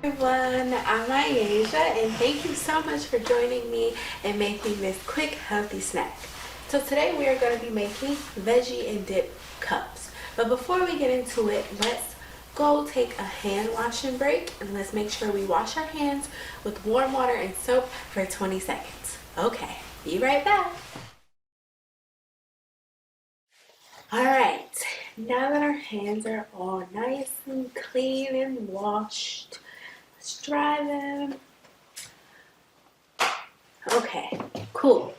Everyone, I'm Asia and thank you so much for joining me and making this quick healthy snack. So today we are going to be making veggie and dip cups. But before we get into it, let's go take a hand washing break and let's make sure we wash our hands with warm water and soap for 20 seconds. Okay, be right back. Alright, now that our hands are all nice and clean and washed, let's dry them. Okay, cool.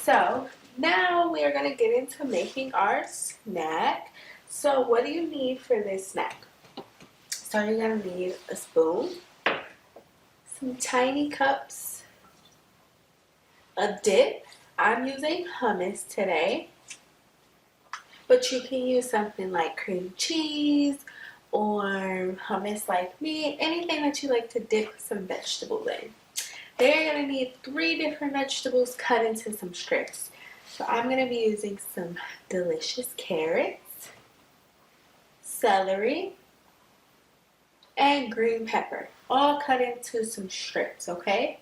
So now we are going to get into making our snack. So what do you need for this snack? So you're going to need a spoon, some tiny cups, a dip. I'm using hummus today, but you can use something like cream cheese or hummus like me, anything that you like to dip some vegetables in. Then you're going to need 3 different vegetables cut into some strips. So I'm going to be using some delicious carrots, celery, and green pepper, all cut into some strips, okay?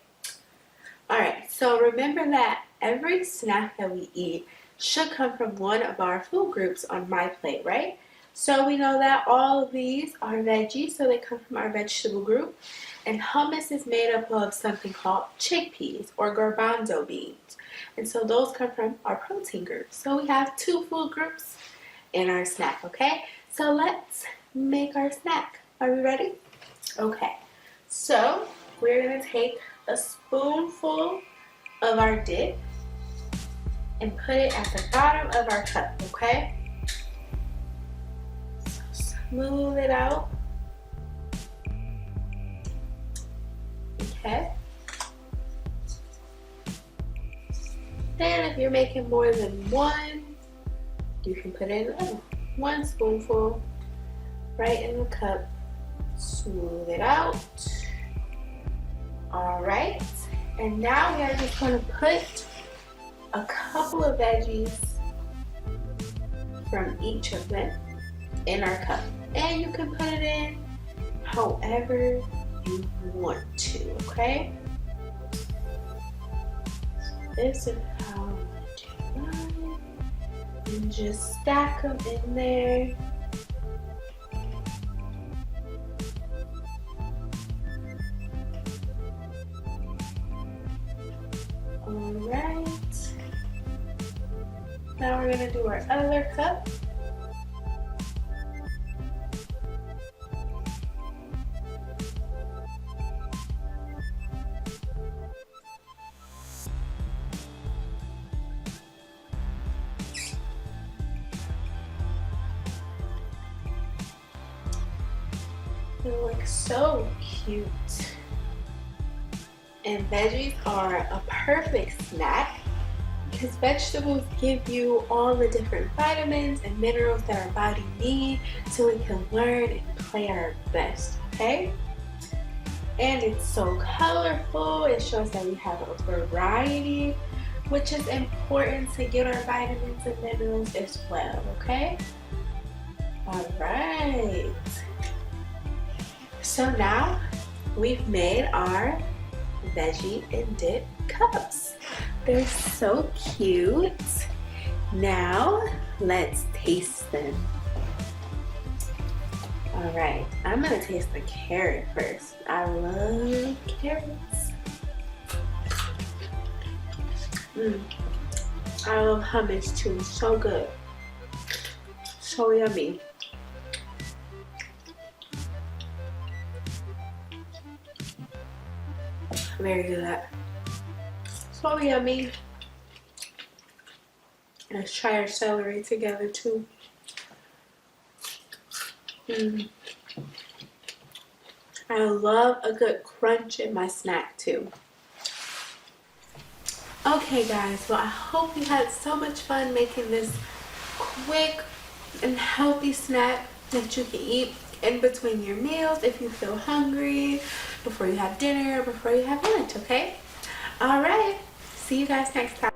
Alright, so remember that every snack that we eat should come from one of our food groups on my plate, right? So we know that all of these are veggies, so they come from our vegetable group. And hummus is made up of something called chickpeas or garbanzo beans. And so those come from our protein group. So we have 2 food groups in our snack, okay? So let's make our snack. Are we ready? Okay. So we're going to take a spoonful of our dip and put it at the bottom of our cup, okay? So smooth it out. Okay. Then if you're making more than one, you can put in 1 spoonful right in the cup. Smooth it out. Alright. And now we are just going to put a couple of veggies from each of them in our cup. And you can put it in however you want to, okay? So this is how I do it. And just stack them in there. Alright. Now we're going to do our other cup. It looks so cute. And veggies are a perfect snack because vegetables give you all the different vitamins and minerals that our body needs so we can learn and play our best, okay? And it's so colorful. It shows that we have a variety, which is important to get our vitamins and minerals as well, okay? Alright. So now we've made our veggie and dip cups. They're so cute. Now let's taste them. Alright, I'm gonna taste the carrot first. I love carrots. I love hummus too. So good. So yummy. Very good. So yummy. Let's try our celery together too. I love a good crunch in my snack too. Okay guys, well I hope you had so much fun making this quick and healthy snack that you can eat in between your meals if you feel hungry, before you have dinner, before you have lunch, okay? Alright, see you guys next time.